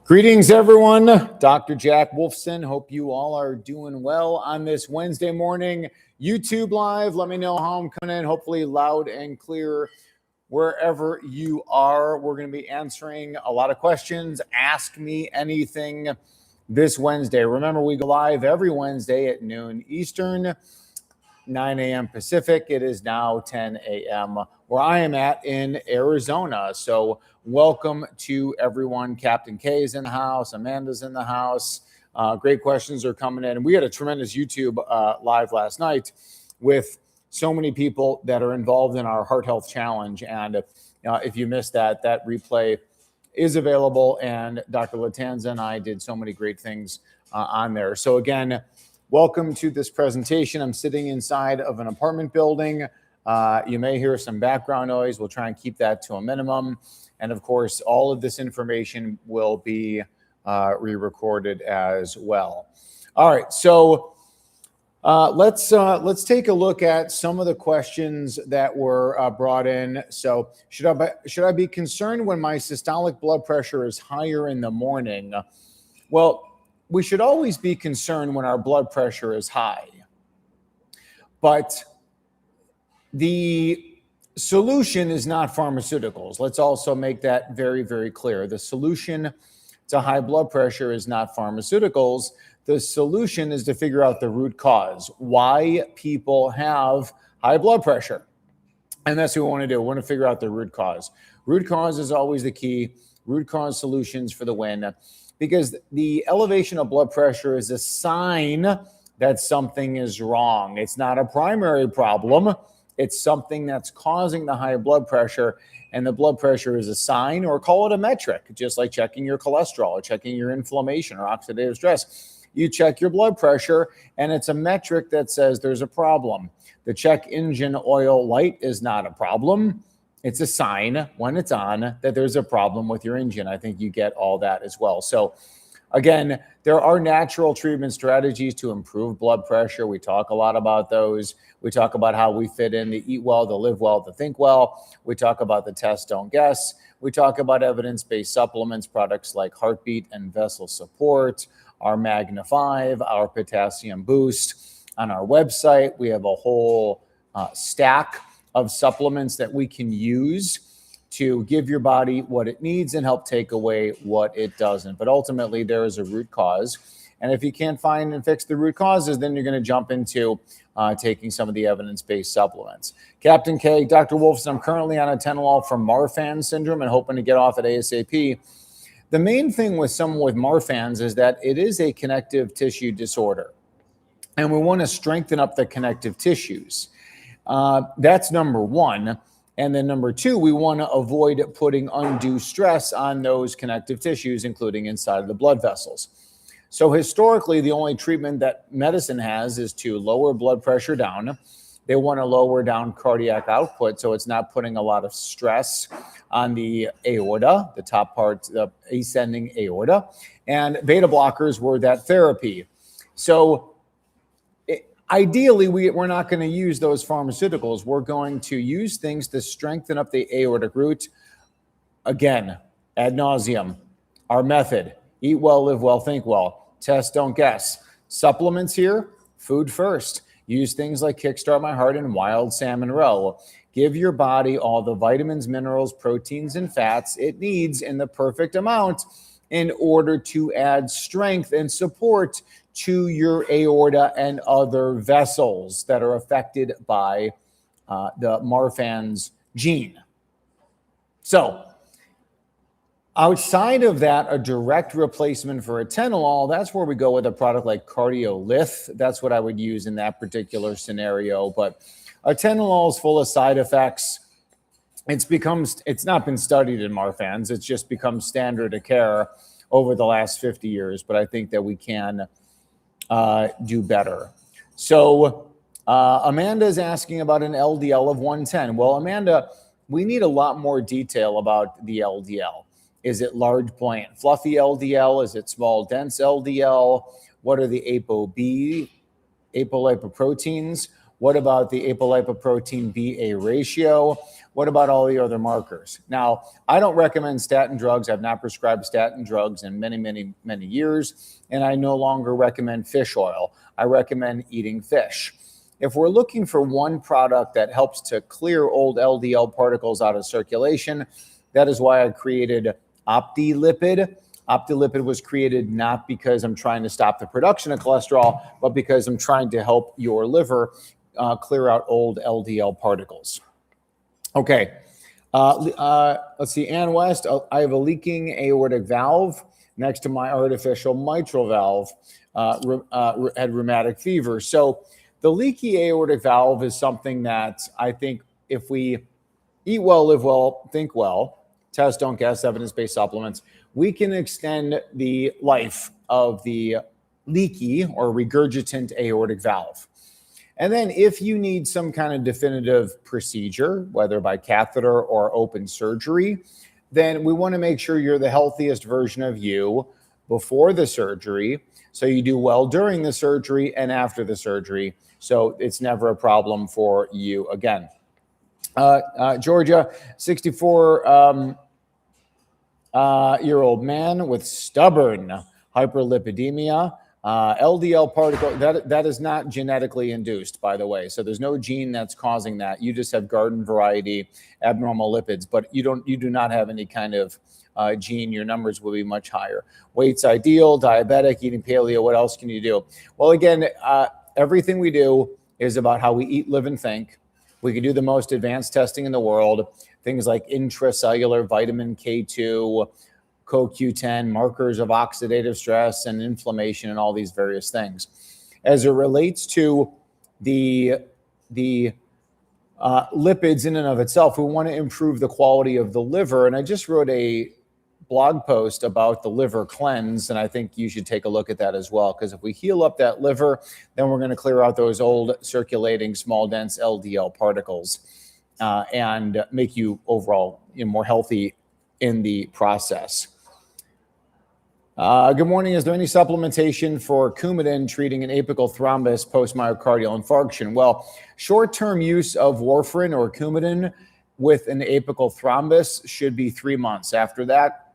Greetings, everyone. Dr. Jack Wolfson. Hope you all are doing well on this Wednesday morning. YouTube Live, let me know how I'm coming in. Hopefully loud and clear wherever you are. We're going to be answering a lot of questions. Ask me anything this Wednesday. Remember, we go live every Wednesday at noon Eastern, 9 a.m. Pacific. It is now 10 a.m. where I am at in Arizona. So welcome to everyone. Captain K is in the house. Amanda's in the house. Great questions are coming in. We had a tremendous YouTube live last night with so many people that are involved in our Heart Health Challenge. And if you missed that, that replay is available. And Dr. Latanza and I did so many great things on there. So again, welcome to this presentation. I'm sitting inside of an apartment building. You may hear some background noise. We'll try and keep that to a minimum. And of course, all of this information will be re-recorded as well. All right, so let's take a look at some of the questions that were brought in. So should I be concerned when my systolic blood pressure is higher in the morning? Well, we should always be concerned when our blood pressure is high. But the solution is not pharmaceuticals. Let's also make that very, very clear. The solution to high blood pressure is not pharmaceuticals. The solution is to figure out the root cause, why people have high blood pressure. And that's what we want to do. We want to figure out the root cause. Root cause is always the key. Root cause solutions for the win. Because the elevation of blood pressure is a sign that something is wrong. It's not a primary problem. It's something that's causing the high blood pressure, and the blood pressure is a sign, or call it a metric, just like checking your cholesterol or checking your inflammation or oxidative stress. You check your blood pressure, and it's a metric that says there's a problem. The check engine oil light is not a problem. It's a sign when it's on that there's a problem with your engine. I think you get all that as well. So again, there are natural treatment strategies to improve blood pressure. We talk a lot about those. We talk about how we fit in the eat well, the live well, the think well. We talk about the test, don't guess. We talk about evidence-based supplements, products like Heartbeat and Vessel Support, our Magna 5, our Potassium Boost. On our website, we have a whole stack of supplements that we can use to give your body what it needs and help take away what it doesn't. But ultimately, there is a root cause. And if you can't find and fix the root causes, then you're going to jump into taking some of the evidence-based supplements. Captain K, Dr. Wolfson, I'm currently on atenolol for Marfan syndrome and hoping to get off at ASAP. The main thing with someone with Marfan's is that it is a connective tissue disorder. And we want to strengthen up the connective tissues. That's number one. And then number two, we want to avoid putting undue stress on those connective tissues, including inside of the blood vessels. So historically, the only treatment that medicine has is to lower blood pressure down. They want to lower down cardiac output, so it's not putting a lot of stress on the aorta, the top part, the ascending aorta. And beta blockers were that therapy. So ideally, we're not going to use those pharmaceuticals. We're going to use things to strengthen up the aortic root. Again, ad nauseum, our method, eat well, live well, think well, test, don't guess. Supplements here, food first. Use things like Kickstart My Heart and Wild Salmon Roe. Give your body all the vitamins, minerals, proteins, and fats it needs in the perfect amount in order to add strength and support to your aorta and other vessels that are affected by the Marfan's gene. So outside of that, a direct replacement for atenolol, that's where we go with a product like Cardiolith. That's what I would use in that particular scenario. But atenolol is full of side effects. It's not been studied in Marfan's. It's just become standard of care over the last 50 years. But I think that we can do better. So Amanda is asking about an LDL of 110. Well, Amanda, we need a lot more detail about the LDL. Is it large, buoyant, fluffy LDL? Is it small, dense LDL? What are the ApoB, apolipoproteins? What about the apolipoprotein BA ratio? What about all the other markers? Now, I don't recommend statin drugs. I've not prescribed statin drugs in many, many, many years, and I no longer recommend fish oil. I recommend eating fish. If we're looking for one product that helps to clear old LDL particles out of circulation, that is why I created Lipid. Lipid was created not because I'm trying to stop the production of cholesterol, but because I'm trying to help your liver clear out old LDL particles. Okay, let's see. Ann West, I have a leaking aortic valve next to my artificial mitral valve, had rheumatic fever. So the leaky aortic valve is something that I think if we eat well, live well, think well, test, don't guess, evidence-based supplements, we can extend the life of the leaky or regurgitant aortic valve. And then if you need some kind of definitive procedure, whether by catheter or open surgery, then we want to make sure you're the healthiest version of you before the surgery, so you do well during the surgery and after the surgery, so it's never a problem for you again. Georgia, 64-year-old man with stubborn hyperlipidemia. LDL particle, that is not genetically induced, by the way. So there's no gene that's causing that. You just have garden variety abnormal lipids, but you do not have any kind of gene. Your numbers will be much higher. Weight's ideal, diabetic, eating paleo. What else can you do? Well, again, everything we do is about how we eat, live, and think. We can do the most advanced testing in the world, things like intracellular vitamin K2, CoQ10, markers of oxidative stress and inflammation, and all these various things. As it relates to the lipids in and of itself, we want to improve the quality of the liver. And I just wrote a blog post about the liver cleanse, and I think you should take a look at that as well, because if we heal up that liver, then we're going to clear out those old circulating small dense LDL particles and make you overall more healthy in the process. Good morning. Is there any supplementation for Coumadin treating an apical thrombus post-myocardial infarction? Well, short-term use of warfarin or Coumadin with an apical thrombus should be 3 months. After that,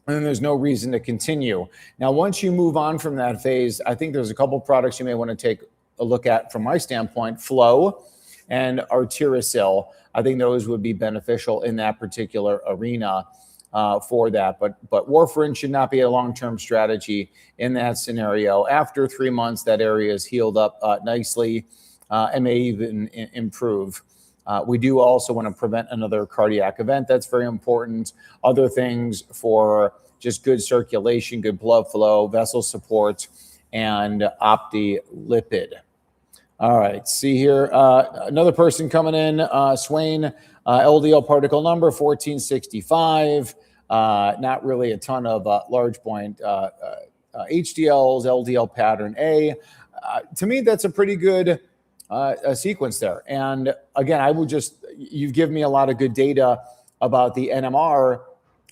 and there's no reason to continue. Now, once you move on from that phase, I think there's a couple products you may want to take a look at from my standpoint, Flow and Arterisol. I think those would be beneficial in that particular arena. For that, but warfarin should not be a long-term strategy in that scenario. After 3 months, that area is healed up nicely and may even improve. We do also want to prevent another cardiac event. That's very important. Other things for just good circulation, good blood flow, vessel support, and Lipid. All right, see here. Another person coming in, Swain, LDL particle number 1465. Not really a ton of large point HDLs, LDL pattern A. To me, that's a pretty good sequence there. And again, you've given me a lot of good data about the NMR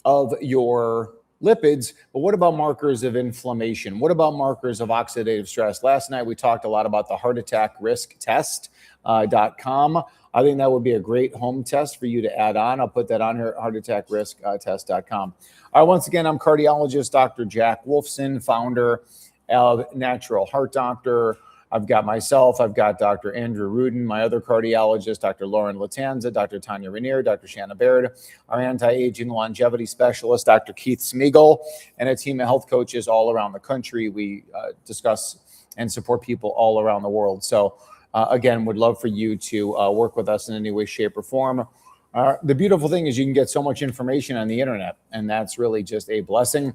of your lipids, but what about markers of inflammation? What about markers of oxidative stress? Last night, we talked a lot about the heart attack risk test.com. I think that would be a great home test for you to add on. I'll put that on here, heartattackrisktest.com. All right, once again, I'm cardiologist Dr. Jack Wolfson, founder of Natural Heart Doctor. I've got myself, I've got Dr. Andrew Rudin, my other cardiologist, Dr. Lauren Latanza, Dr. Tanya Rainier, Dr. Shanna Baird, our anti-aging longevity specialist, Dr. Keith Smeagol, and a team of health coaches all around the country. We discuss and support people all around the world. So again, would love for you to work with us in any way, shape, or form. The beautiful thing is you can get so much information on the internet, and that's really just a blessing.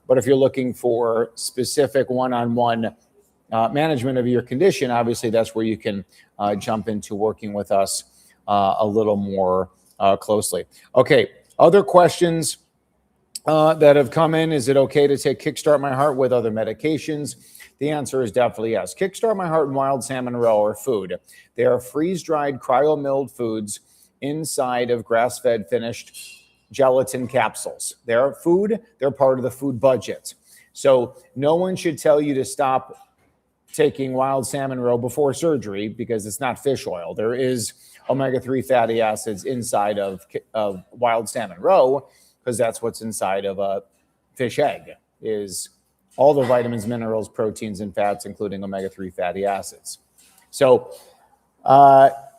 But if you're looking for specific one-on-one management of your condition, obviously that's where you can jump into working with us a little more closely. Okay, other questions that have come in. Is it okay to take Kickstart My Heart with other medications? The answer is definitely yes. Kickstart My Heart and Wild Salmon Roe are food. They are freeze-dried, cryo-milled foods inside of grass-fed finished gelatin capsules. They're food. They're part of the food budget. So no one should tell you to stop taking wild salmon roe before surgery because it's not fish oil. There is omega-3 fatty acids inside of wild salmon roe, because that's what's inside of a fish egg, is all the vitamins, minerals, proteins, and fats, including omega-3 fatty acids. So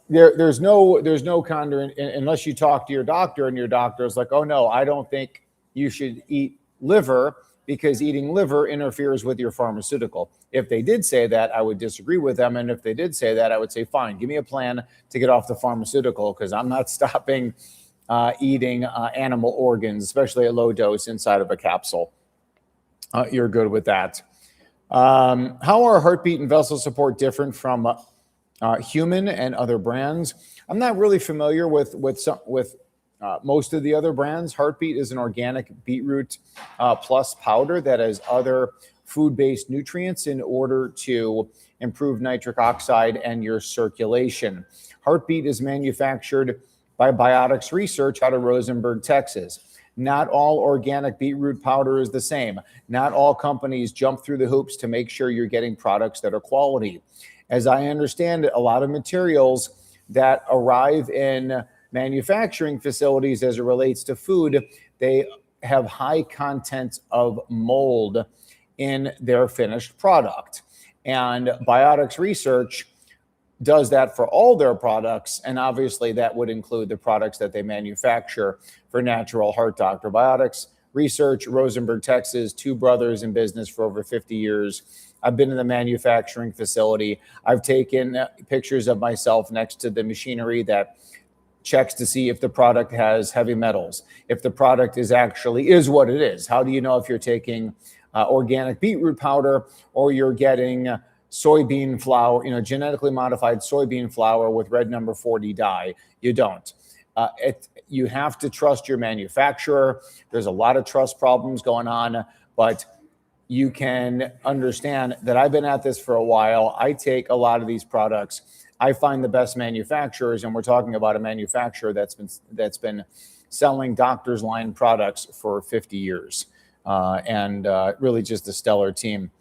there's no counter unless you talk to your doctor, and your doctor is like, oh no, I don't think you should eat liver because eating liver interferes with your pharmaceutical. If they did say that, I would disagree with them. And if they did say that, I would say, fine, give me a plan to get off the pharmaceutical, because I'm not stopping eating animal organs, especially at low dose inside of a capsule. You're good with that. How are heartbeat and vessel support different from human and other brands? I'm not really familiar with most of the other brands. Heartbeat is an organic beetroot plus powder that has other food-based nutrients in order to improve nitric oxide and your circulation. Heartbeat is manufactured by Biotics Research out of Rosenberg, Texas. Not all organic beetroot powder is the same. Not all companies jump through the hoops to make sure you're getting products that are quality. As I understand it, a lot of materials that arrive in manufacturing facilities as it relates to food, they have high content of mold in their finished product. And Biotics Research does that for all their products, and obviously that would include the products that they manufacture for Natural Heart Doctor. Biotics Research, Rosenberg, Texas, two brothers in business for over 50 years. I've been in the manufacturing facility. I've taken pictures of myself next to the machinery that checks to see if the product has heavy metals, if the product is what it is. How do you know if you're taking organic beetroot powder or you're getting soybean flour, genetically modified soybean flour with red number 40 dye? You don't. You have to trust your manufacturer. There's a lot of trust problems going on, but you can understand that I've been at this for a while. I take a lot of these products. I find the best manufacturers, and we're talking about a manufacturer that's been selling Doctor's Line products for 50 years, and really just a stellar team.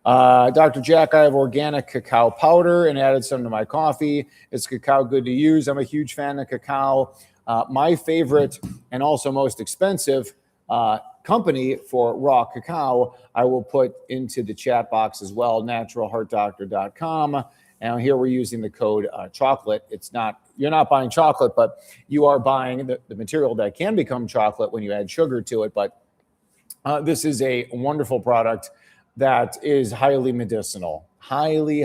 Dr. Jack, I have organic cacao powder and added some to my coffee. Is cacao good to use? I'm a huge fan of cacao. My favorite and also most expensive company for raw cacao, I will put into the chat box as well, naturalheartdoctor.com. And here we're using the code chocolate. You're not buying chocolate, but you are buying the material that can become chocolate when you add sugar to it. But this is a wonderful product that is highly medicinal, highly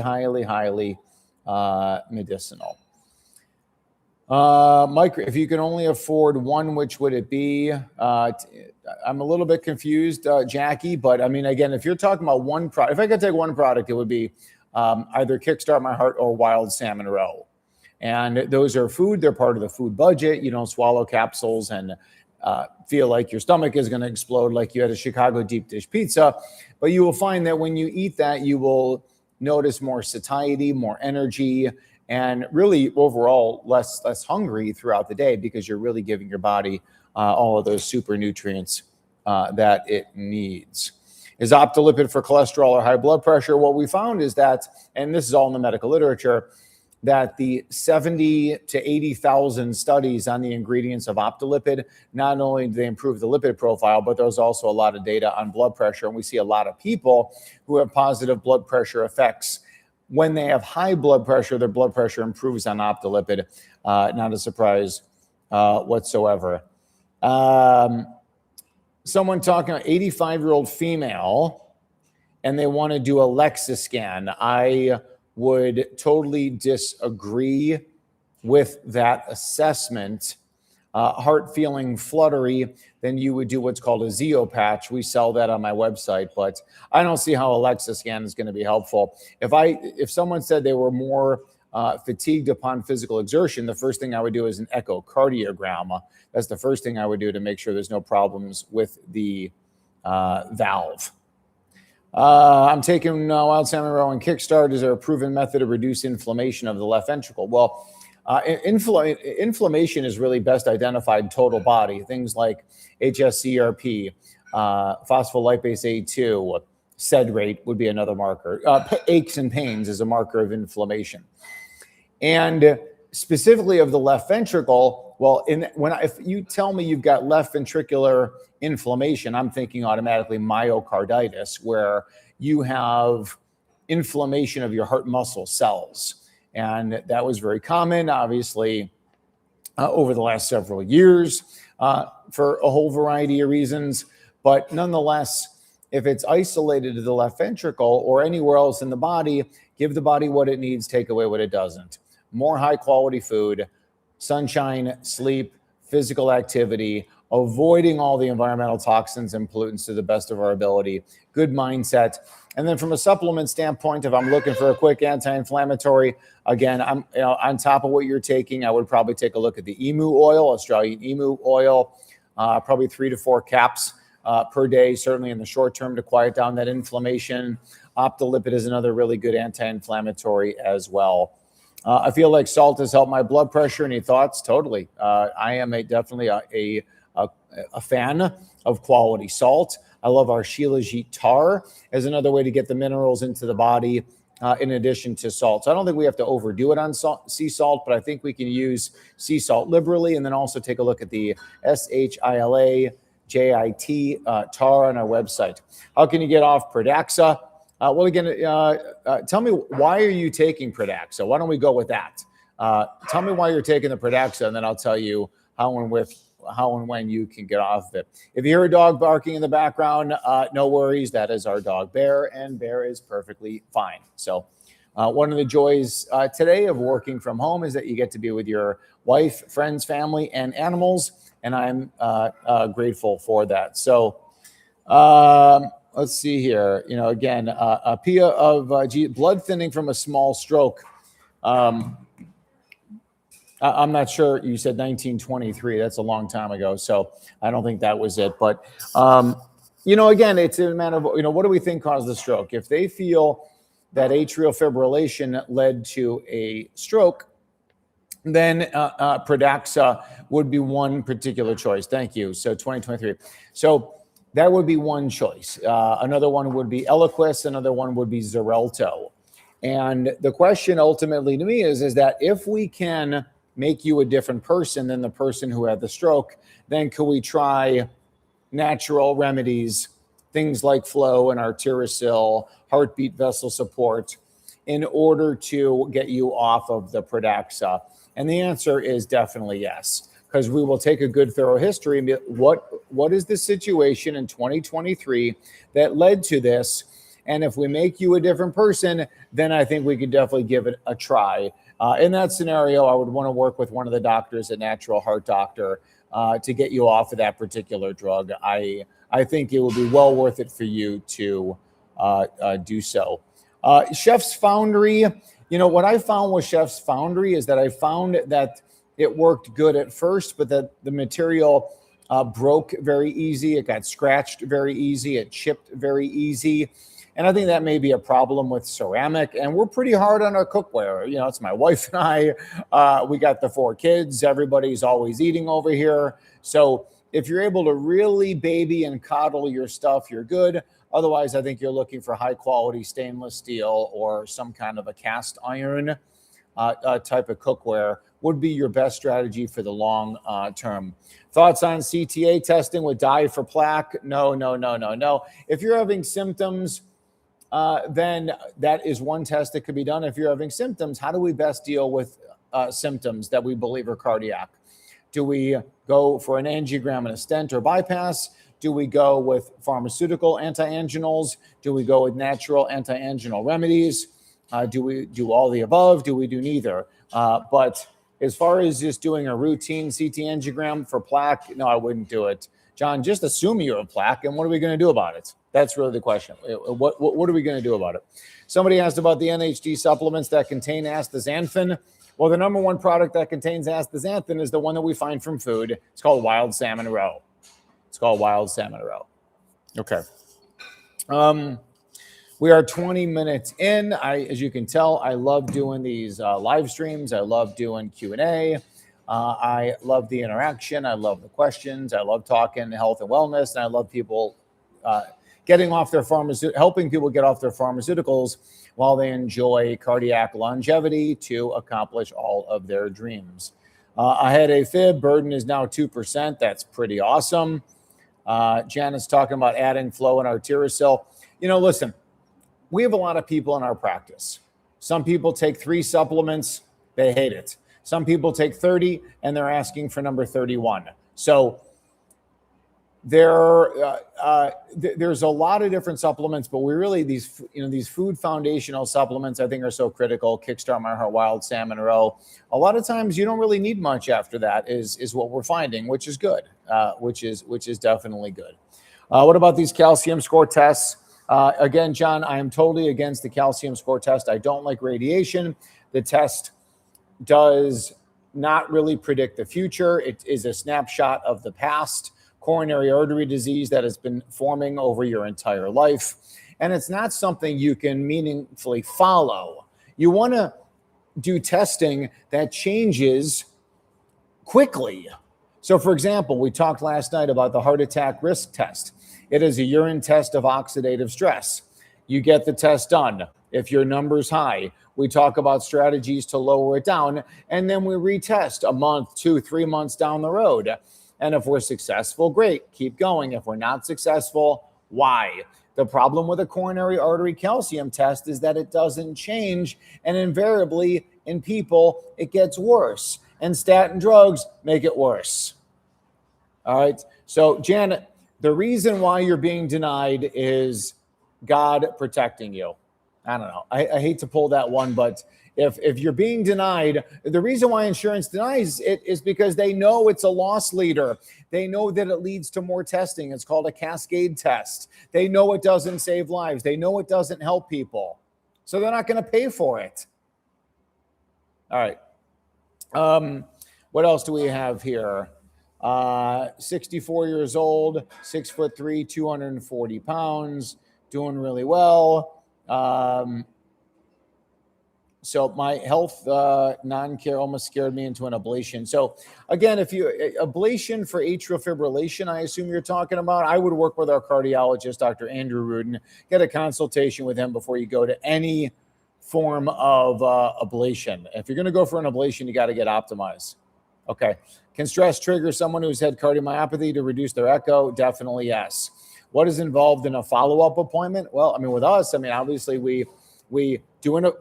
medicinal. Mike, if you can only afford one, which would it be? I'm a little bit confused, Jackie, but I mean, again, if you're talking about one product, if I could take one product, it would be either Kickstart My Heart or Wild Salmon Roe. And those are food. They're part of the food budget. You don't swallow capsules and feel like your stomach is going to explode like you had a Chicago deep dish pizza. But you will find that when you eat that, you will notice more satiety, more energy, and really overall less hungry throughout the day, because you're really giving your body all of those super nutrients that it needs. Is Optilipid for cholesterol or high blood pressure? What we found is that, and this is all in the medical literature, that the 70 to 80,000 studies on the ingredients of Optilipid, not only do they improve the lipid profile, but there's also a lot of data on blood pressure. And we see a lot of people who have positive blood pressure effects. When they have high blood pressure, their blood pressure improves on Optilipid. Not a surprise whatsoever. Someone talking about 85-year-old female, and they want to do a Lexa scan. I would totally disagree with that assessment. Heart feeling fluttery, then you would do what's called a Zeo patch. We sell that on my website, but I don't see how a Lexa scan is going to be helpful. If someone said they were more fatigued upon physical exertion, the first thing I would do is an echocardiogram. That's the first thing I would do to make sure there's no problems with the valve. I'm taking Wild Salmon Roe and Kickstart. Is there a proven method to reduce inflammation of the left ventricle? Well, inflammation is really best identified total body. Things like HSCRP, phospholipase A2, SED rate would be another marker. Aches and pains is a marker of inflammation. And specifically of the left ventricle, well, if you tell me you've got left ventricular inflammation, I'm thinking automatically myocarditis, where you have inflammation of your heart muscle cells. And that was very common, obviously, over the last several years for a whole variety of reasons. But nonetheless, if it's isolated to the left ventricle or anywhere else in the body, give the body what it needs, take away what it doesn't. More high quality food, sunshine, sleep, physical activity, avoiding all the environmental toxins and pollutants to the best of our ability, good mindset. And then from a supplement standpoint, if I'm looking for a quick anti-inflammatory, again, I'm on top of what you're taking, I would probably take a look at the emu oil, Australian emu oil, probably 3 to 4 caps per day, certainly in the short term to quiet down that inflammation. Lipid is another really good anti-inflammatory as well. I feel like salt has helped my blood pressure. Any thoughts? Totally. I am definitely a fan of quality salt. I love our Shilajit tar as another way to get the minerals into the body in addition to salt. So I don't think we have to overdo it on sea salt, but I think we can use sea salt liberally, and then also take a look at the SHILAJIT tar on our website. How can you get off Pradaxa? Well, again, tell me, why are you taking Pradaxa? Why don't we go with that? Tell me why you're taking the Pradaxa, and then I'll tell you how and when you can get off of it. If you hear a dog barking in the background, no worries. That is our dog Bear, and Bear is perfectly fine. So one of the joys today of working from home is that you get to be with your wife, friends, family, and animals, and I'm grateful for that. So let's see here. Again, a PIA of blood thinning from a small stroke. I'm not sure. You said 1923. That's a long time ago. So I don't think that was it. But, again, it's a matter of, what do we think caused the stroke? If they feel that atrial fibrillation led to a stroke, then Pradaxa would be one particular choice. Thank you. So 2023. So that would be one choice. Another one would be Eliquis. Another one would be Xarelto. And the question ultimately to me is that if we can make you a different person than the person who had the stroke, then could we try natural remedies, things like flow and arterosil, heartbeat vessel support, in order to get you off of the Pradaxa? And the answer is definitely yes, because we will take a good thorough history and be, what is the situation in 2023 that led to this? And if we make you a different person, then I think we could definitely give it a try. In that scenario, I would want to work with one of the doctors, a natural heart doctor, to get you off of that particular drug. I think it will be well worth it for you to do so. Chef's Foundry, what I found with Chef's Foundry is that I found that it worked good at first, but that the material broke very easy. It got scratched very easy. It chipped very easy. And I think that may be a problem with ceramic. And we're pretty hard on our cookware. It's my wife and I. We got the 4 kids. Everybody's always eating over here. So if you're able to really baby and coddle your stuff, you're good. Otherwise, I think you're looking for high quality stainless steel or some kind of a cast iron type of cookware would be your best strategy for the long term. Thoughts on CTA testing with dye for plaque? No. If you're having symptoms, then that is one test that could be done. If you're having symptoms, how do we best deal with symptoms that we believe are cardiac? Do we go for an angiogram and a stent or bypass? Do we go with pharmaceutical antianginals? Do we go with natural antianginal remedies? Do we do all the above? Do we do neither? But as far as just doing a routine CT angiogram for plaque, no, I wouldn't do it. John, just assume you have plaque, and what are we going to do about it? That's really the question. What are we going to do about it? Somebody asked about the NHD supplements that contain astaxanthin. Well, the number one product that contains astaxanthin is the one that we find from food. It's called wild salmon roe. Okay. We are 20 minutes in. As you can tell, I love doing these live streams. I love doing Q&A. I love the interaction. I love the questions. I love talking health and wellness. And I love people helping people get off their pharmaceuticals while they enjoy cardiac longevity to accomplish all of their dreams. I had a fib. Burden is now 2%. That's pretty awesome. Janet's talking about adding flow and arterosil. Listen, we have a lot of people in our practice. Some people take 3 supplements. They hate it. Some people take 30 and they're asking for number 31. So there's a lot of different supplements, but we really, these food foundational supplements, I think, are so critical. Kickstart My Heart Wild, Salmon Row. A lot of times you don't really need much after that is what we're finding, which is good, which is definitely good. What about these calcium score tests? Again, John, I am totally against the calcium score test. I don't like radiation. The test does not really predict the future. It is a snapshot of the past. Coronary artery disease that has been forming over your entire life. And it's not something you can meaningfully follow. You want to do testing that changes quickly. So, for example, we talked last night about the heart attack risk test. It is a urine test of oxidative stress. You get the test done. If your number's high, we talk about strategies to lower it down, and then we retest a month, 2, 3 months down the road. And if we're successful, great, keep going. If we're not successful, why? The problem with a coronary artery calcium test is that it doesn't change, and invariably in people, it gets worse. And statin drugs make it worse. All right. So, Janet, the reason why you're being denied is God protecting you. I don't know. I hate to pull that one, but if you're being denied, the reason why insurance denies it is because they know it's a loss leader. They know that it leads to more testing. It's called a cascade test. They know it doesn't save lives. They know it doesn't help people. So they're not going to pay for it. All right. What else do we have here? 64 years old, 6'3", 240 pounds, doing really well. So my health non-care almost scared me into an ablation. So again, if you ablation for atrial fibrillation, I assume you're talking about, I would work with our cardiologist, Dr. Andrew Rudin, get a consultation with him before you go to any form of ablation. If you're going to go for an ablation, you got to get optimized. Okay. Can stress trigger someone who's had cardiomyopathy to reduce their echo? Definitely yes. What is involved in a follow-up appointment? Well, I mean, with us, I mean, obviously we do an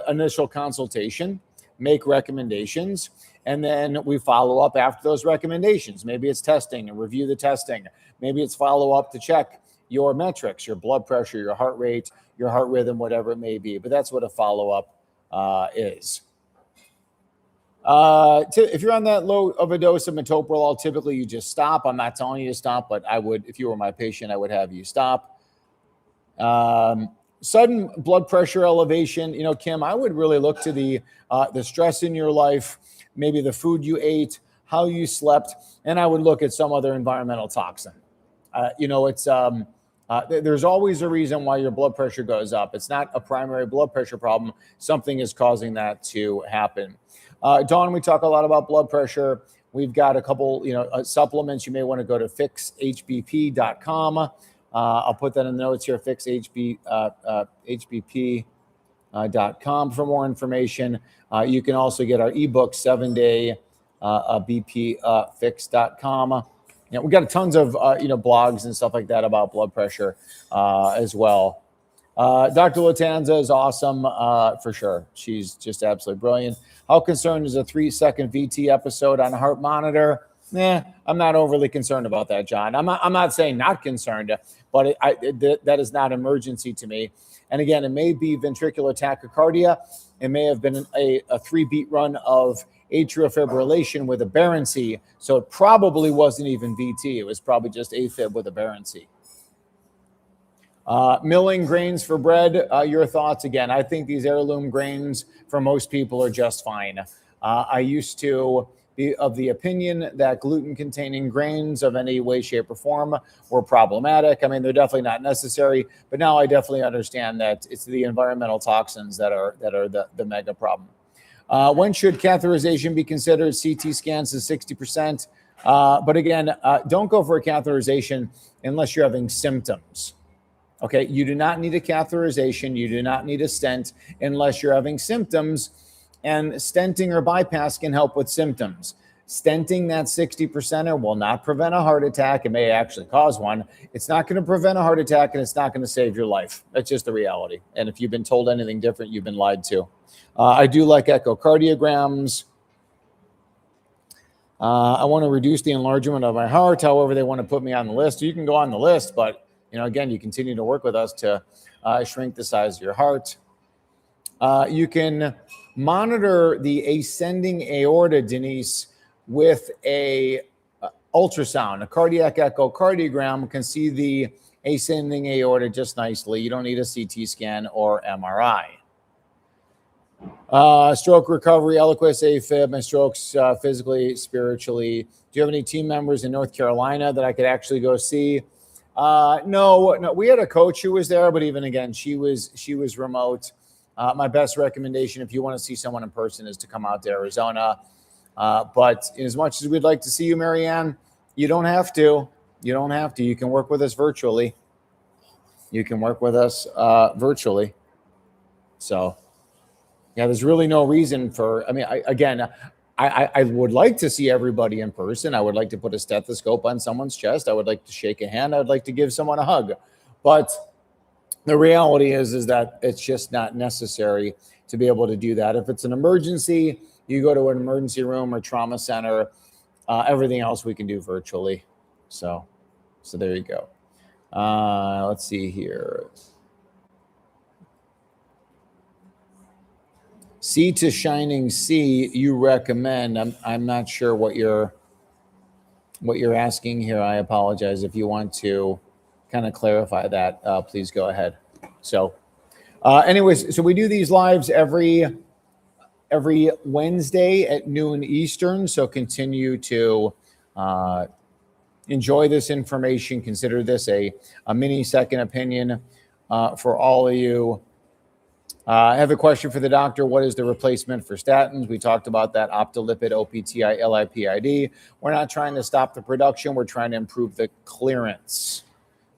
initial consultation, make recommendations, and then we follow up after those recommendations. Maybe it's testing and review the testing. Maybe it's follow up to check your metrics, your blood pressure, your heart rate, your heart rhythm, whatever it may be. But that's what a follow up is. If you're on that low of a dose of metoprolol, typically you just stop. I'm not telling you to stop, but I would, if you were my patient, I would have you stop. Sudden blood pressure elevation, you know, Kim, I would really look to the stress in your life, maybe the food you ate, how you slept, and I would look at some other environmental toxin. There's always a reason why your blood pressure goes up. It's not a primary blood pressure problem. Something is causing that to happen. Dawn, we talk a lot about blood pressure. We've got a couple, supplements. You may want to go to fixhbp.com. I'll put that in the notes here, fixhbp.com for more information. You can also get our ebook, 7-Day BP Fix.com. We got tons of, blogs and stuff like that about blood pressure as well. Dr. Latanza is awesome for sure. She's just absolutely brilliant. How concerned is a 3-second VT episode on a heart monitor? I'm not overly concerned about that, John. I'm not saying not concerned, but that is not emergency to me. And again, it may be ventricular tachycardia. It may have been a 3-beat run of atrial fibrillation with aberrancy. So it probably wasn't even VT. It was probably just AFib with aberrancy. Milling grains for bread, your thoughts? Again, I think these heirloom grains for most people are just fine. I used to be of the opinion that gluten-containing grains of any way, shape, or form were problematic. I mean, they're definitely not necessary, but now I definitely understand that it's the environmental toxins that are the mega problem. When should catheterization be considered? CT scans is 60%. But again, don't go for a catheterization unless you're having symptoms. Okay, you do not need a catheterization. You do not need a stent unless you're having symptoms, and stenting or bypass can help with symptoms. Stenting, that 60% will not prevent a heart attack. It may actually cause one. It's not going to prevent a heart attack, and it's not going to save your life. That's just the reality. And if you've been told anything different, you've been lied to. I do like echocardiograms. I want to reduce the enlargement of my heart. However, they want to put me on the list. You can go on the list, but again, you continue to work with us to shrink the size of your heart. You can monitor the ascending aorta, Denise, with a ultrasound. A cardiac echocardiogram can see the ascending aorta just nicely. You don't need a CT scan or MRI. Stroke recovery, Eliquis, AFib, my strokes physically, spiritually. Do you have any team members in North Carolina that I could actually go see? No. We had a coach who was there, but even again, she was remote. My best recommendation, if you want to see someone in person, is to come out to Arizona. But as much as we'd like to see you, Marianne, you don't have to. You don't have to. You can work with us virtually. So, yeah, there's really no reason for, I would like to see everybody in person. I would like to put a stethoscope on someone's chest. I would like to shake a hand. I would like to give someone a hug. But the reality is that it's just not necessary to be able to do that. If it's an emergency, you go to an emergency room or trauma center. Everything else we can do virtually. So there you go. Let's see here. C to shining C, you recommend. I'm not sure what you're asking here. I apologize. If you want to kind of clarify that, please go ahead. So anyways, so we do these lives every Wednesday at noon Eastern. So continue to enjoy this information. Consider this a mini second opinion for all of you. I have a question for the doctor. What is the replacement for statins? We talked about that. Optilipid, OPTI, LIPID. We're not trying to stop the production. We're trying to improve the clearance.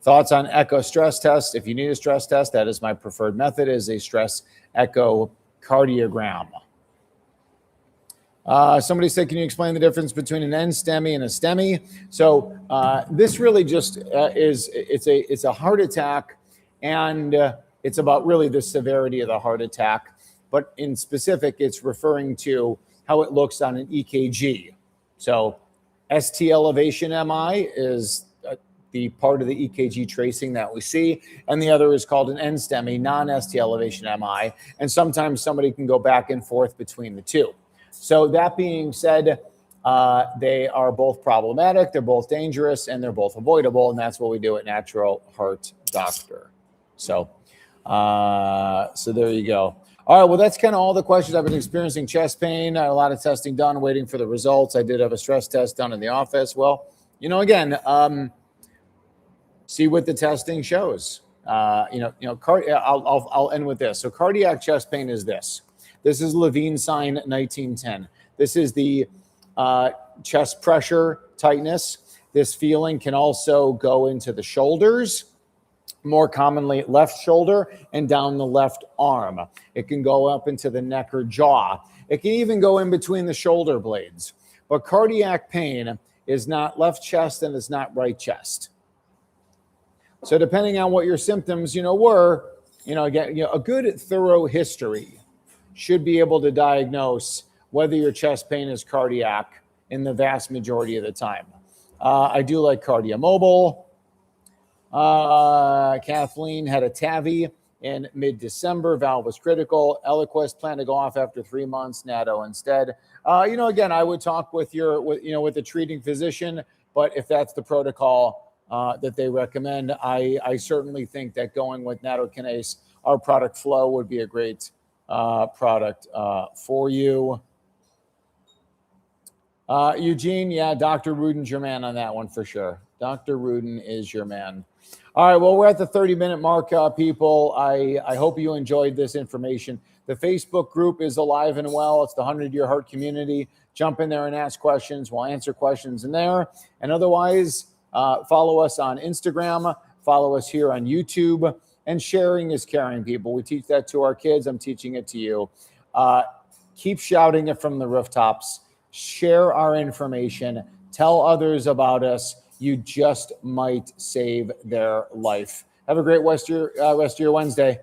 Thoughts on echo stress test? If you need a stress test, that is my preferred method, is a stress echocardiogram. Somebody said, can you explain the difference between an NSTEMI and a STEMI? So this really just it's a heart attack, and it's about really the severity of the heart attack. But in specific, it's referring to how it looks on an EKG. So ST elevation MI is the part of the EKG tracing that we see, and the other is called an NSTEMI, non-ST elevation MI, and sometimes somebody can go back and forth between the two. So that being said, they are both problematic, they're both dangerous, and they're both avoidable, and that's what we do at Natural Heart Doctor. So there you go. All right, well, that's kind of all the questions. I've been experiencing chest pain, a lot of testing done, waiting for the results. I did have a stress test done in the office. Well, again, see what the testing shows. I'll end with this. So cardiac chest pain is this. This is Levine sign 1910. This is the chest pressure tightness. This feeling can also go into the shoulders, more commonly left shoulder, and down the left arm. It can go up into the neck or jaw. It can even go in between the shoulder blades. But cardiac pain is not left chest and it's not right chest. So depending on what your symptoms, were, again, a good thorough history should be able to diagnose whether your chest pain is cardiac in the vast majority of the time. I do like Cardiomobile. Kathleen had a TAVI in mid-December. Valve was critical. Eliquis plan to go off after 3 months. NATO instead. Again, I would talk with the treating physician, but if that's the protocol that they recommend, I certainly think that going with nattokinase, our product Flow, would be a great product for you. Eugene, yeah, Dr. Ruden German on that one for sure. Dr. Rudin is your man. All right, well, we're at the 30-minute mark, people. I hope you enjoyed this information. The Facebook group is alive and well. It's the 100-Year Heart Community. Jump in there and ask questions. We'll answer questions in there. And otherwise, follow us on Instagram. Follow us here on YouTube. And sharing is caring, people. We teach that to our kids. I'm teaching it to you. Keep shouting it from the rooftops. Share our information. Tell others about us. You just might save their life. Have a great rest of your Wednesday.